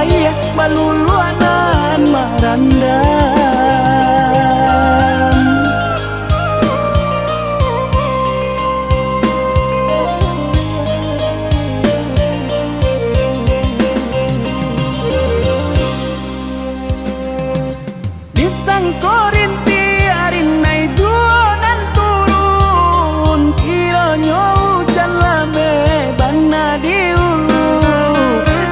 ayah baluluanan marandam. Disangkorinti arinai juanan turun kiranya hujan lame bana di hulu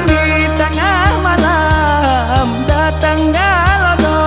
di tengah malam datang galodo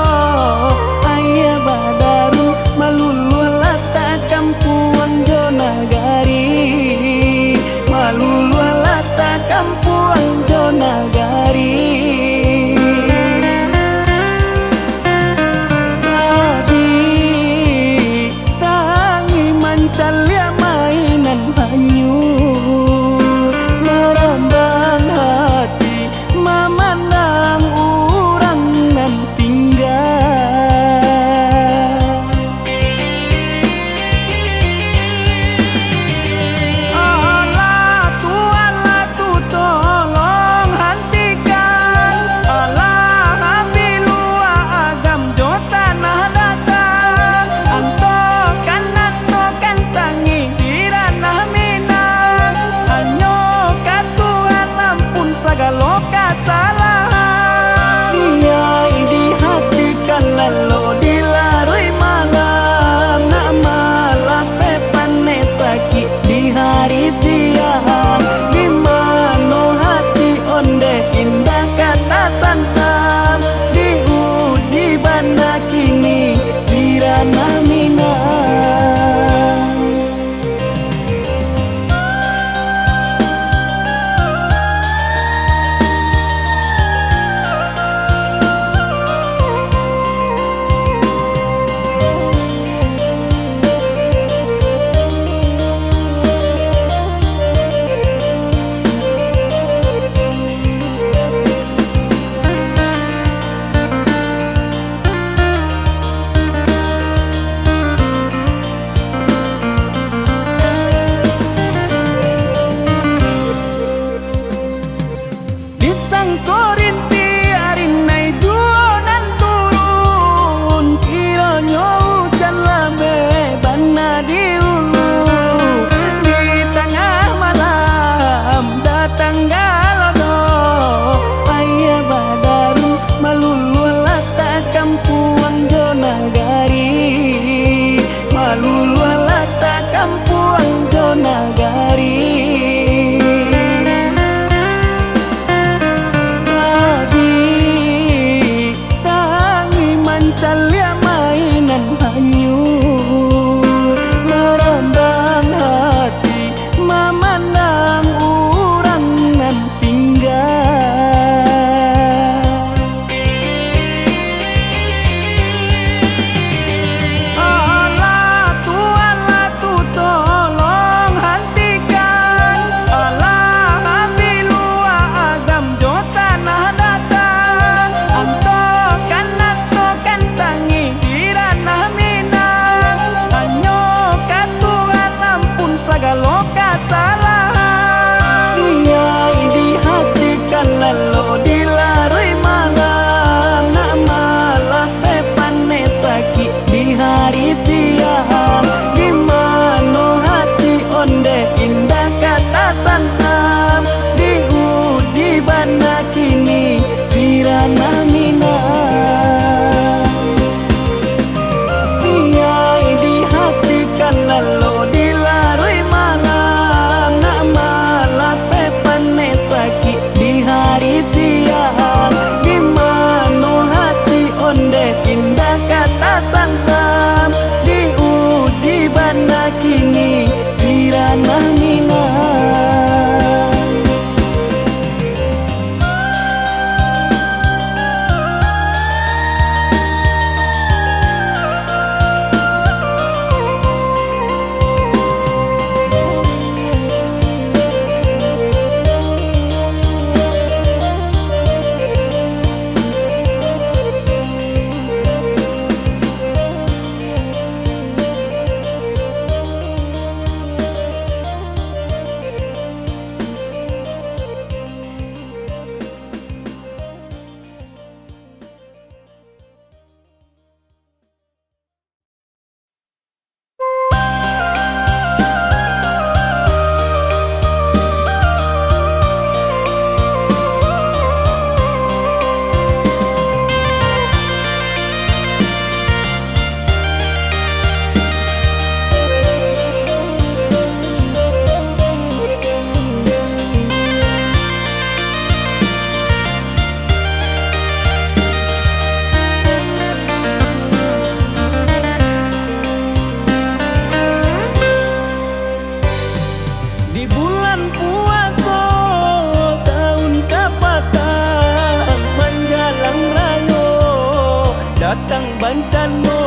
bancano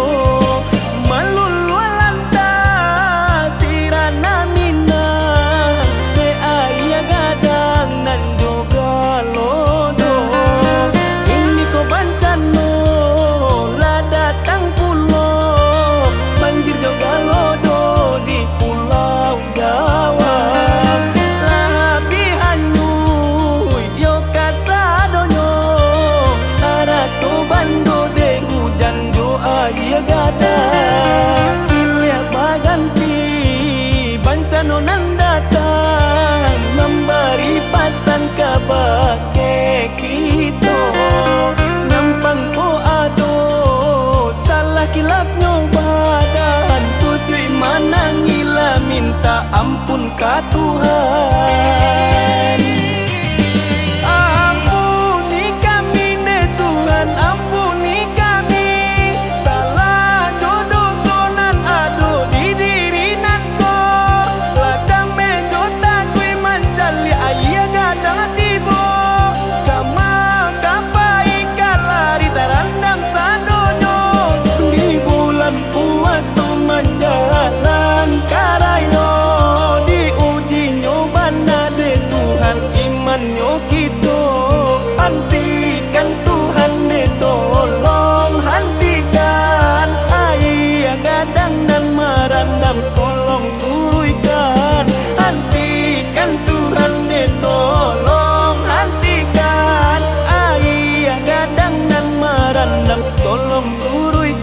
malulualanta tirana mina te aya gadang nan juga lodo ini ko bancano la datang pulau banjir juga lodo di pulau Jawa labihanyu yo kasadonyo arato bando de hujan jo aya gada kilia baganti bancano nan datang memberi pasan kabake kito nyampang ko ado salah kilapnya badan sujui manangila minta ampun ka Tuhan. Ampuni kami ne Tuhan, ampuni kami salah jodoh sonan ado di diri nan ko ladang mejo takui mancali ayah gadang tibo kama kapai kalari tarandam sadonyo di bulan puasa menjalan karayo diuji nyobana de Tuhan imannya kita hentikan Tuhan de tolong hentikan ayah gadang dan merandam tolong suruhkan hentikan Tuhan de tolong hentikan ayah gadang dan merandam tolong suruhkan.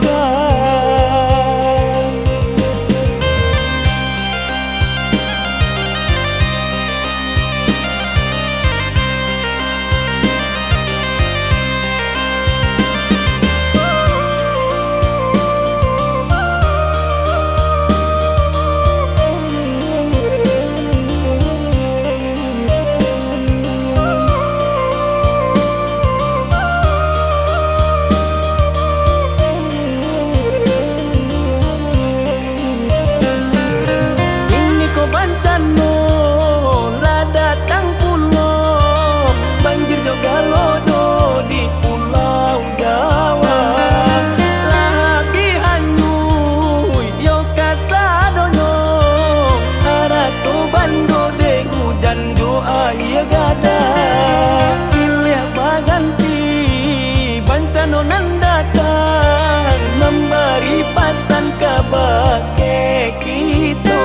Ini ko bancano la datang pulau banjir juga lodo di pulau Jawa labihanyu yo kasadonyo arato bando de hujan jo aya gada kilia baganti bancano nan datang memberi pasan kabake kito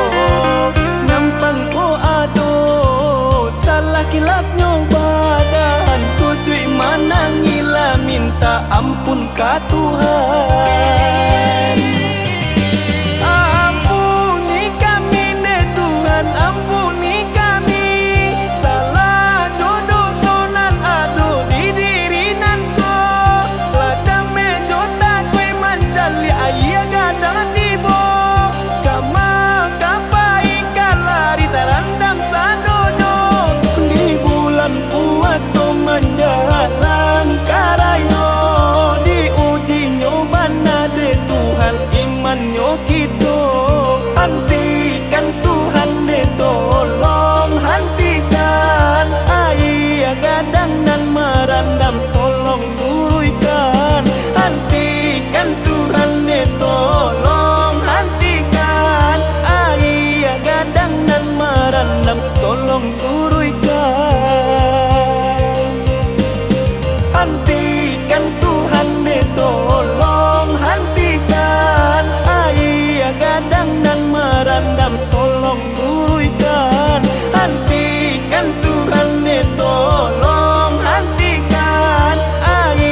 nampang ko ado salah kilapnya badan sujui manangila minta ampun ka Tuhan. Ampuni kami ne Tuhan, ampuni kami salah jodoh sonan ado di diri nan ko ladang mejo takui mancali ayah gadang tibo kama kapai kalari tarandam sadonyo di bulan puasa menjalan karayo diuji nyobana de Tuhan imannya kita hentikan Tuhan de tolong hentikan ayah gadang dan merandam tolong suruhkan hentikan Tuhan de tolong hentikan ayah gadang dan merandam tolong suruhkan hentikan Tuhan de tolong hentikan ayah gadang dan merandam tolong suruhkan hentikan Tuhan de tolong hentikan ayah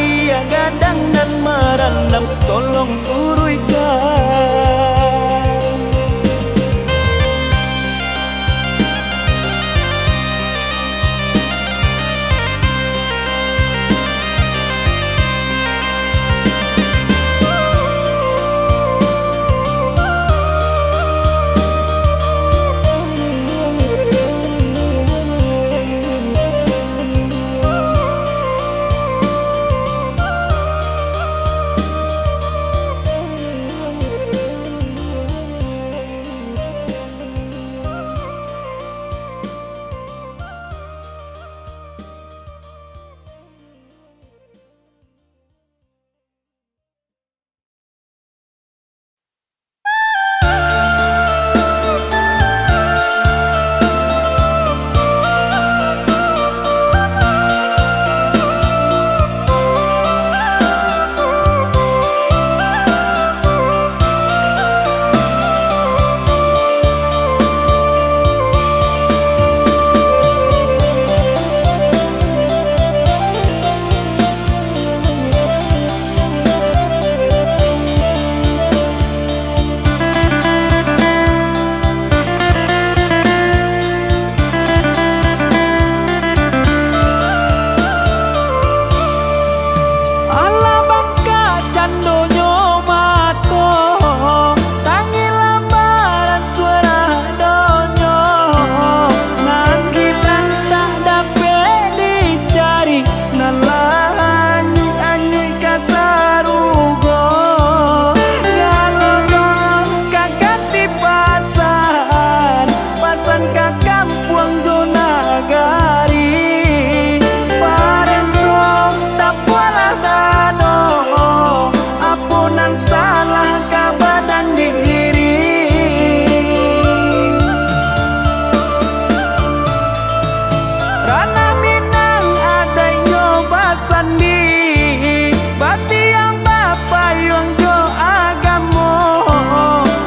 sandi bati yang bapa yang jo agamo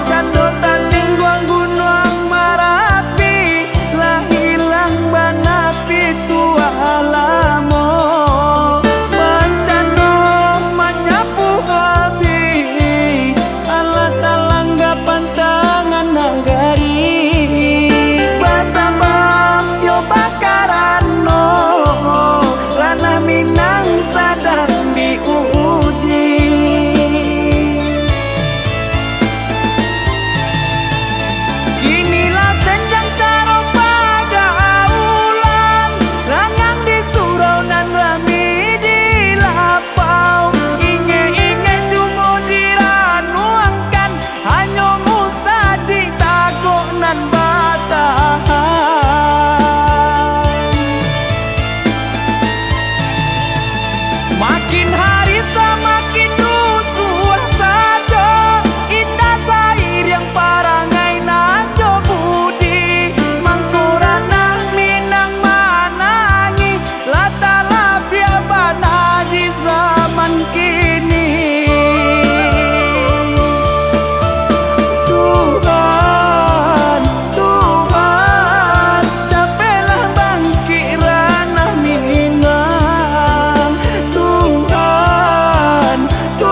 cando tating guang gunung Marapi lah hilang banapi tua alamo bencano menyapu habi alat talangga pantangan nagari basabam yo bakarano ranah Minang sadang diuji kinilah senjang caro pagaulan rangang di surau nan rami di lapau inge-inge jumo diranuangkan hanyo musa di tagok nan batahan makin hari semakin rusuh saja indah cair yang parangai najo budi mangkorana Minang manangi lata labia bana di zaman kini Tuhan, Tuhan capailah bangkit ranah Minang Tuhan, Tuhan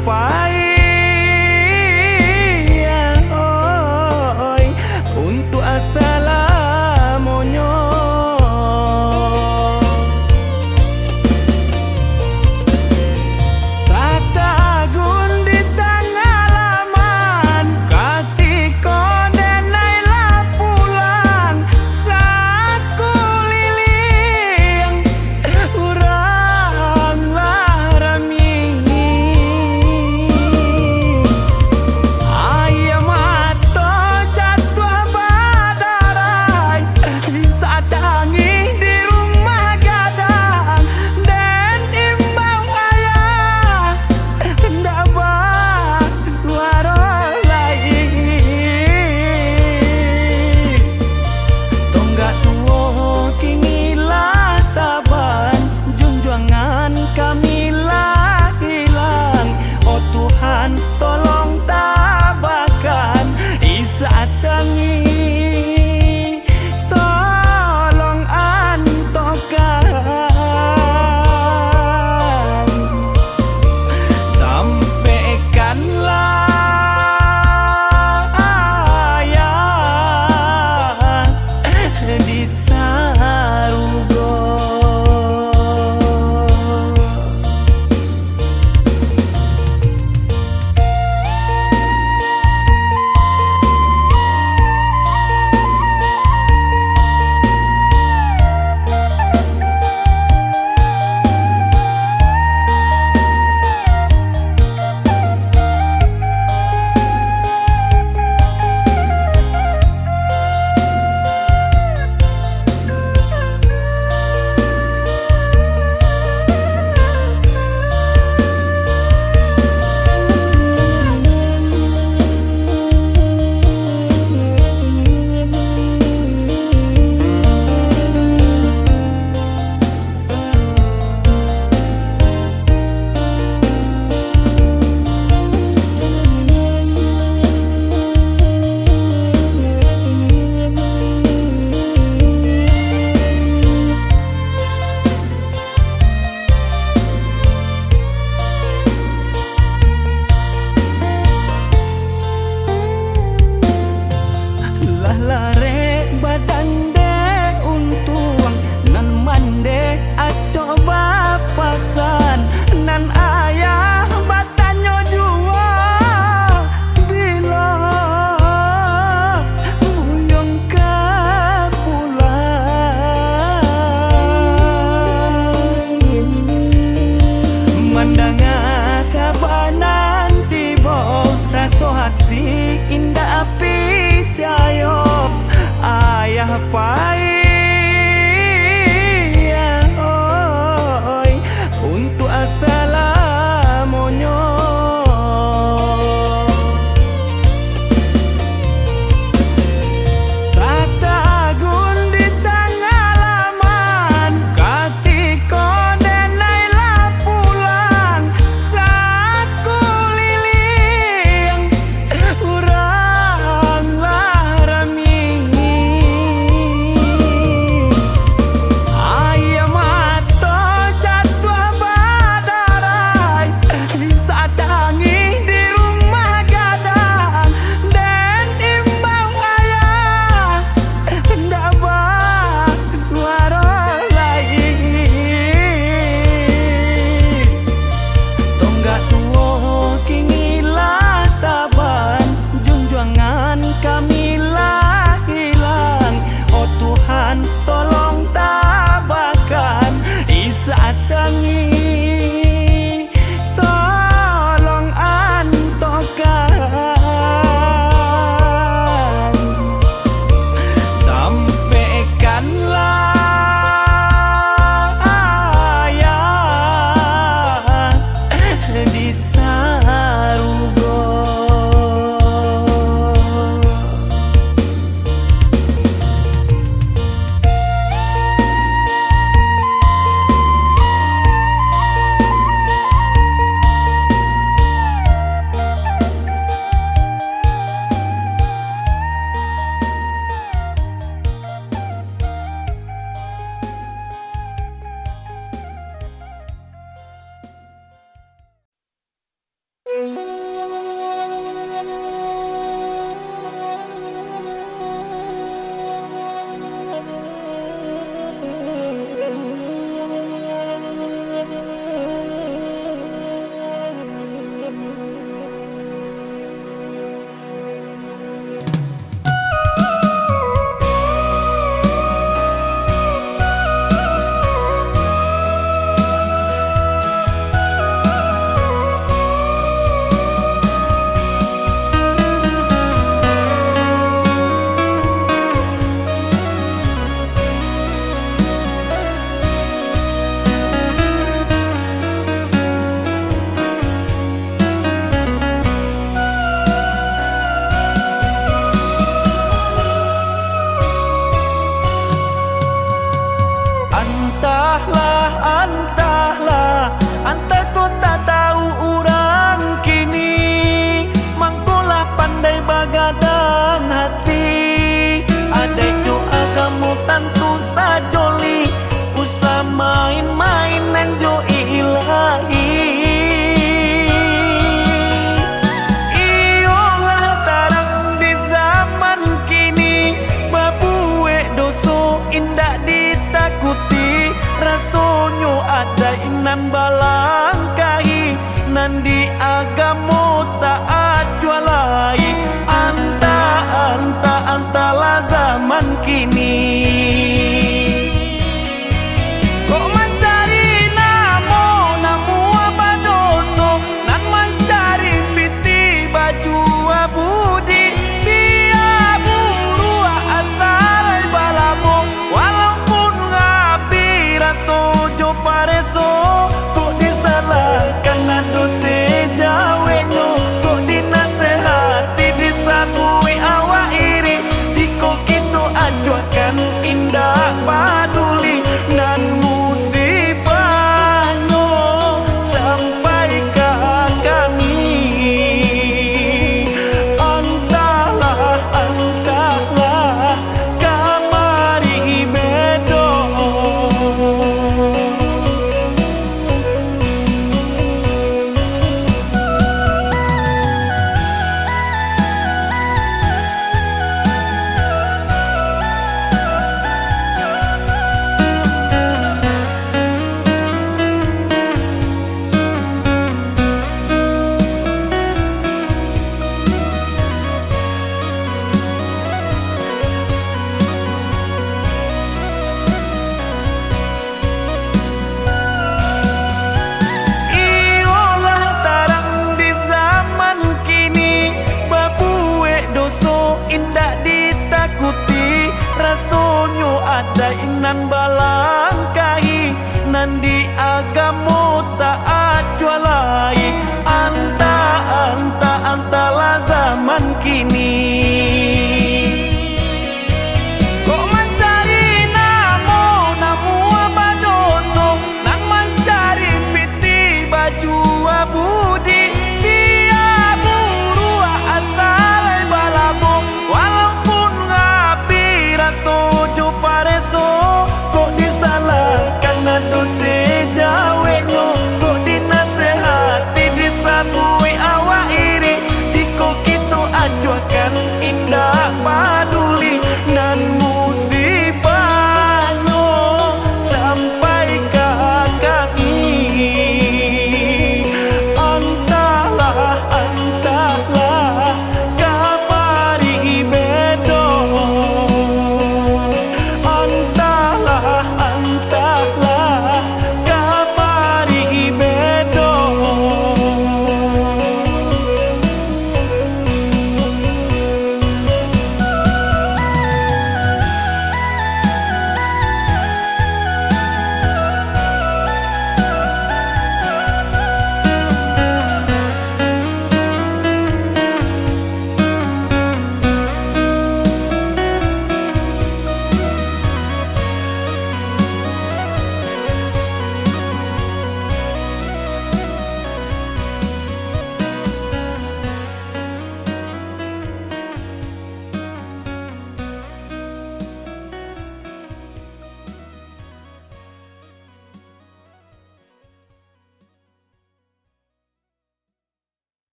pai untuk assalamonyo. Tata agun di tangalaman katiko denai lah pulang saku liling urang larami ayam mato jatuh badarai disadangi di rumah gadang dan imbau ayah hendak bak suara lain tonggak tuo kini lah taban junjungan kami lah hilang. Oh Tuhan tolong tabakan isa tangi tolong antokan sampaikanlah ayah di sarugo. Lah lare badan de untuang nan mande aco bapaksan nan ayah batanyo jua bila buyong ka pulang mandanga kabanan tibo raso hati indah api cayo ayah pai oi untuk assalamonyo. Tata agun di tangalaman katiko denai lah pulang saku liling urang larami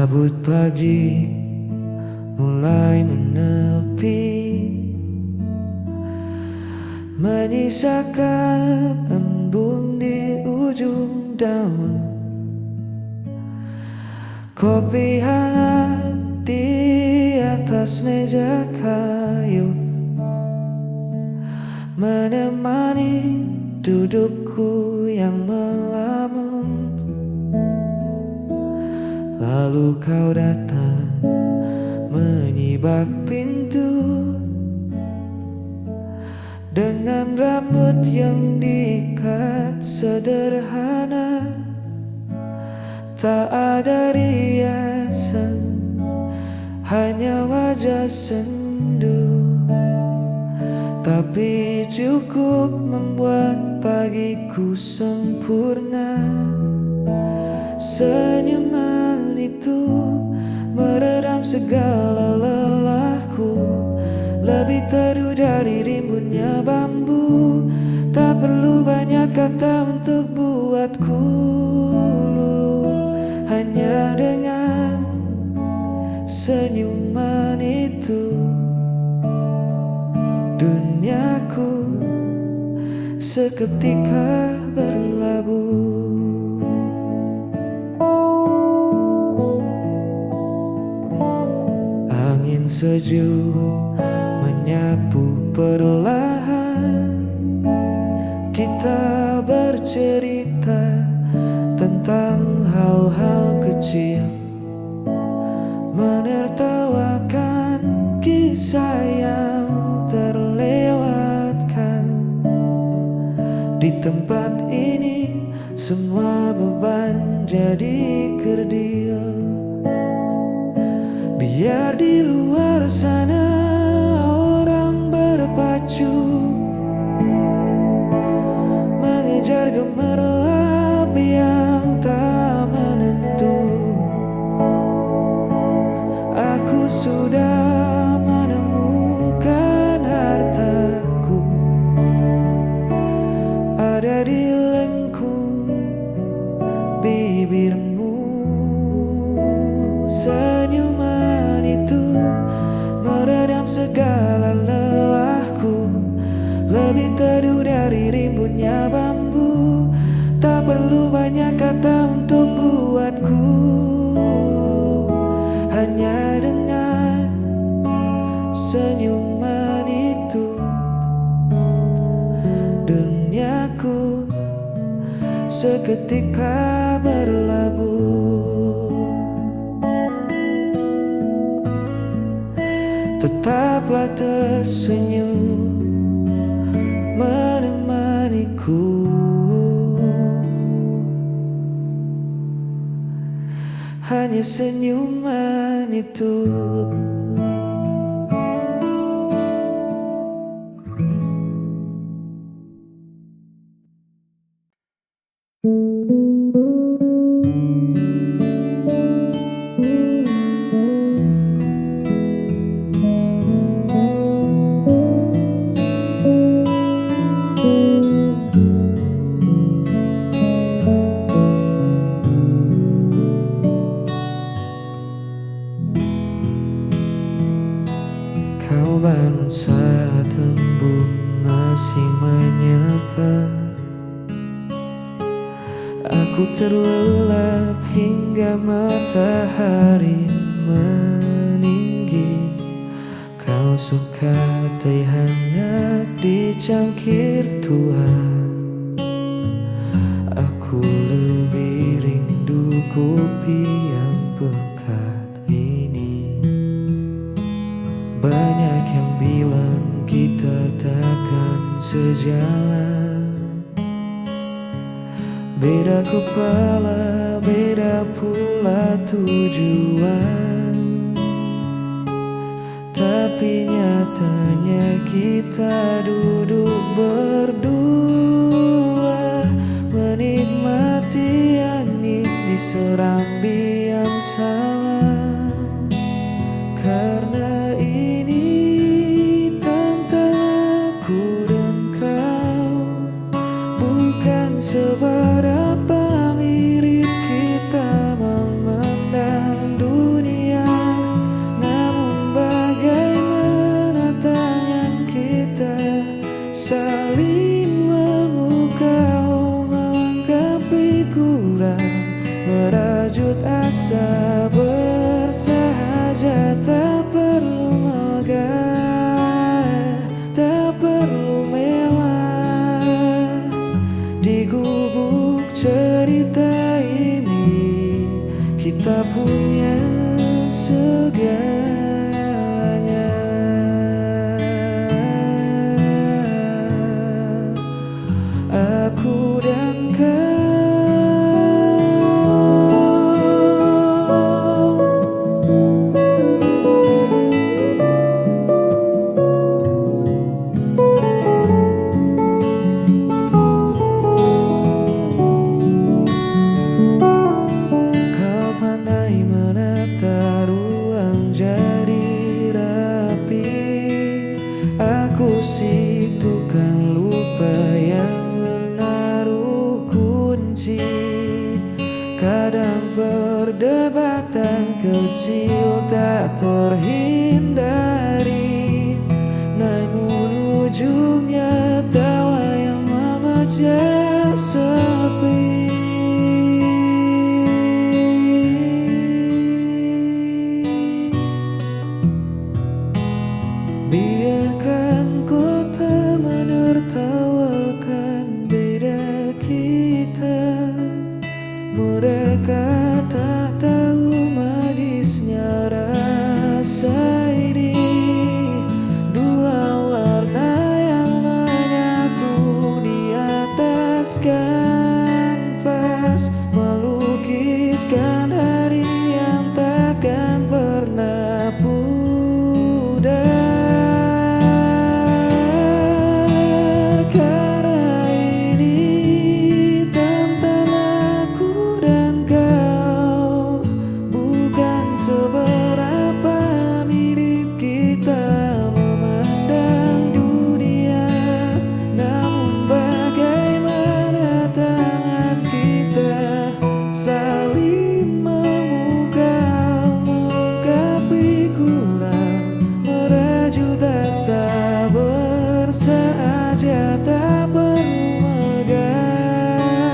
Kabut pagi mulai menepi, menyisakan embun di ujung daun. Kopi hangat di atas meja kayu menemani dudukku yang melamun. Lalu kau datang menyibak pintu dengan rambut yang diikat sederhana, tak ada riasan, hanya wajah sendu, tapi cukup membuat pagiku sempurna. Senyuman itu meredam segala lelahku, lebih teduh dari rimbunnya bambu. Tak perlu banyak kata untuk buatku luluh, hanya dengan senyuman itu duniaku seketika berlabuh. Angin sejuk menyapu perlahan, kita bercerita tentang hal-hal kecil, menertawakan kisah yang terlewatkan. Di tempat ini semua beban jadi kerdil. Biar di luar sana orang berpacu mengejar gemerlap yang tak menentu. Aku sudah menemukan hartaku, ada di lengkung bibirmu. Senyuman itu meredam segala lelahku, lebih teduh dari rimbunnya bambu. Tak perlu banyak kata untuk buatku, hanya dengan senyuman itu duniaku seketika berlabuh. Tetaplah tersenyum menemaniku, hanya senyuman itu. Kau baru saat embun masih menyapa, aku terlelap hingga matahari meninggi. Kau suka teh hangat di cangkir tua, aku lebih rindu kopi yang pekat ini. Banyak yang bilang kita takkan sejalan, beda kepala, beda pula tujuan. Tapi nyatanya kita duduk berdua, menikmati angin di serambi yang sama. Karena ini tentang aku dan kau, bukan seberapa mirip kita memandang dunia. rasa bersahaja, tak perlu megah, tak perlu mewah. Di gubuk cerita ini kita punya segalanya. Aku dan kau. Kau pandai menata ruang jadi rapi. Aku si tukang lupa yang menaruh kunci. Kadang perdebatan kecil tak terhindari, namun ujungnya tawa yang memecah sepi. Biarkan kota menertawakan beda kita. Mereka tak tahu manisnya rasa ini. Dua warna yang menyatu di atas kanvas, melukiskan hari yang takkan pernah pudar. Karena ini tanpa aku dan kau, bukan seberapa mirip kita memandang dunia, namun bagaimana tangan kita saling memukau, melengkapi kurang, merajut asa bersahaja, tak perlu megah,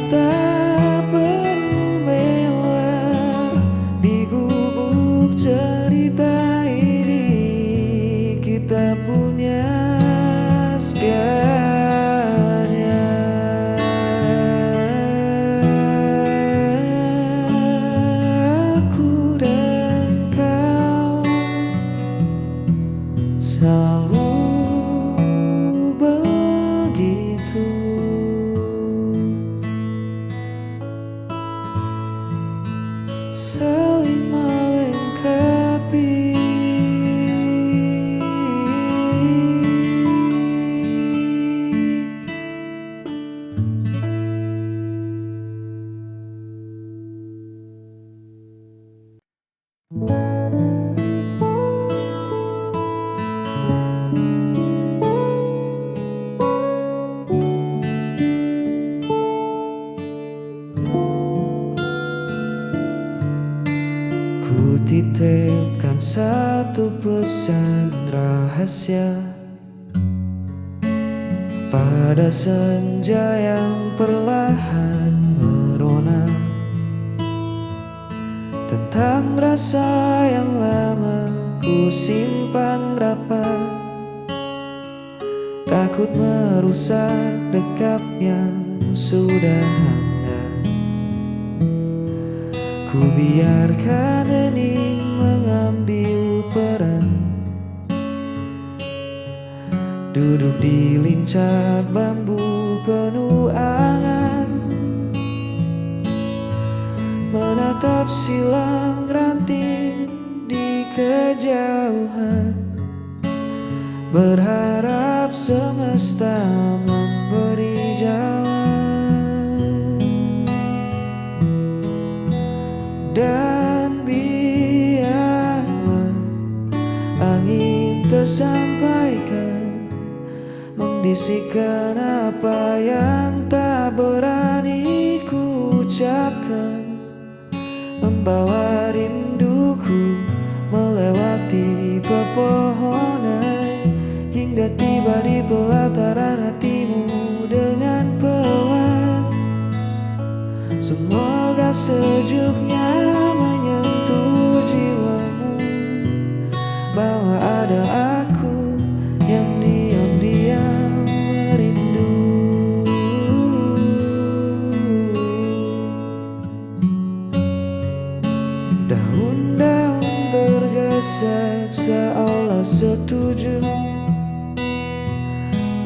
tak perlu mewah. Di gubuk cerita ini kita punya segalanya. Aku dan kau selalu begitu, saling melengkapi. Ku titipkan satu pesan rahasia pada senja yang perlahan merona, tentang rasa yang lama ku simpan rapat, takut merusak dekap yang sudah ada. Ku biarkan hening mengambil peran, duduk di lincah bambu penuh angan, menatap silang ranting di kejauhan, berharap semesta memberi jawaban. Dan biarlah angin tersampaikan, membisikkan apa yang tak berani ku ucapkan, membawa rinduku melewati pepohonan, hingga tiba di pelataran hatimu dengan pelan. Semoga sejuknya menyentuh jiwamu, bahwa ada aku yang diam-diam merindu. Daun-daun bergeser seolah setuju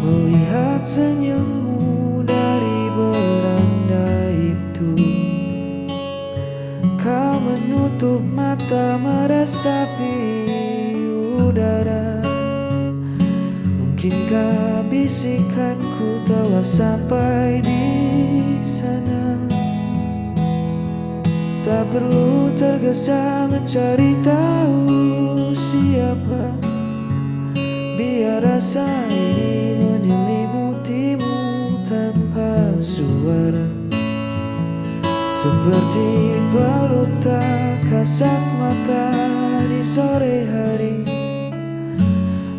melihat senyummu dari beranda itu. Kau menutup mata meresapi udara. Mungkinkah bisikanku telah sampai di sana? Tak perlu tergesa mencari tahu siapa, biar rasa ini menyelimutimu tanpa suara. Seperti peluk tak kasat mata di sore hari,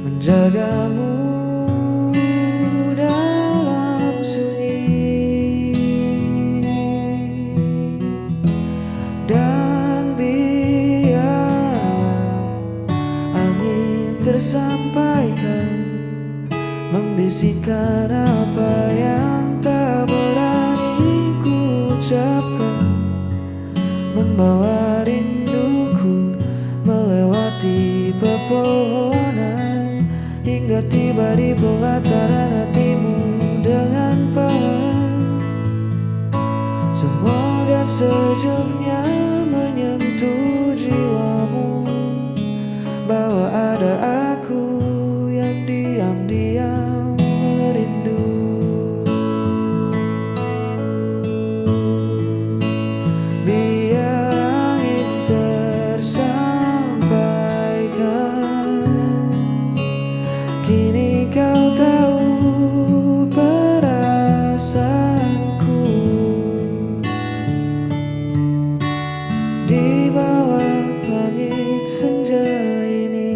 menjagamu dalam sunyi. Dan biarlah angin tersampaikan, membisikkan apa yang tak berani ku ucapkan, membawa rinduku melewati pepohonan, hingga tiba di pelataran hatimu dengan pelan. Semoga sejuknya menyentuh jiwamu, bahwa ada aku yang diam-diam merindu. Biar angin tersampaikan, kini kau tahu perasaanku. Di bawah langit senja ini,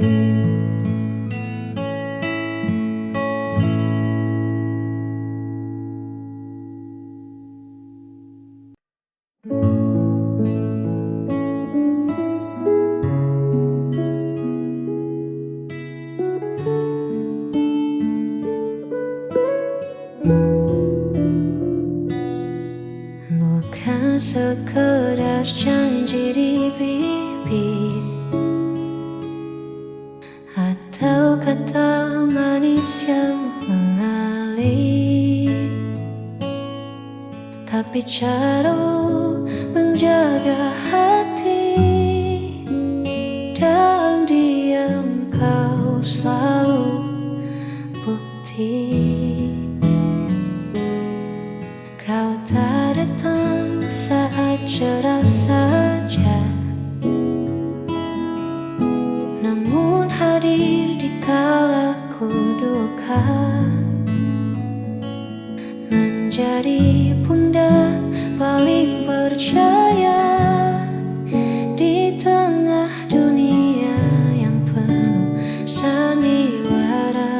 bukan sekedar janji di bibir atau kata manis yang mengalir, tapi cara menjaga hati. Dalam diam kau selalu bukti. Kau tak datang saat cerah saja, namun hadir di kala ku duka, menjadi bunda paling percaya di tengah dunia yang penuh sandiwara.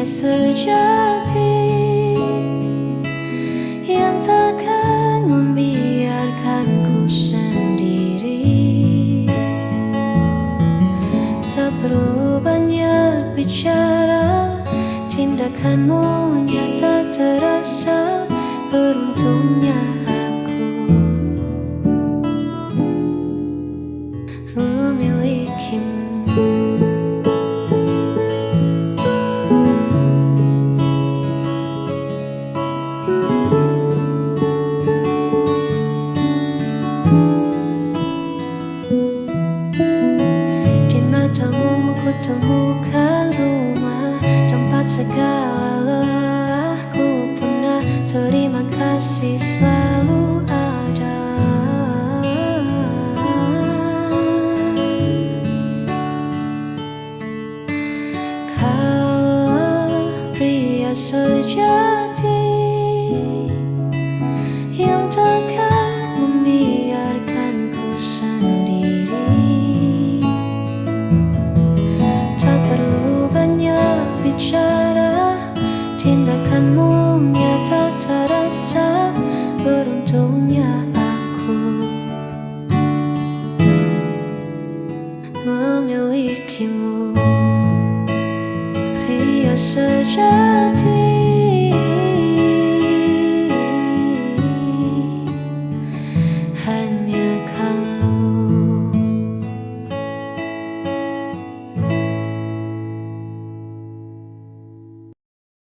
Sejati yang takkan membiarkanku sendiri. Tak perlu banyak bicara, tindakanmu nyata terasa. Beruntungnya aku memilikimu. Temukan rumah, tempat segala lelahku punah. Terima kasih selalu ada. Kau pria sejati yang takkan membiarkanku sendiri. Tak perlu banyak bicara, tindak semua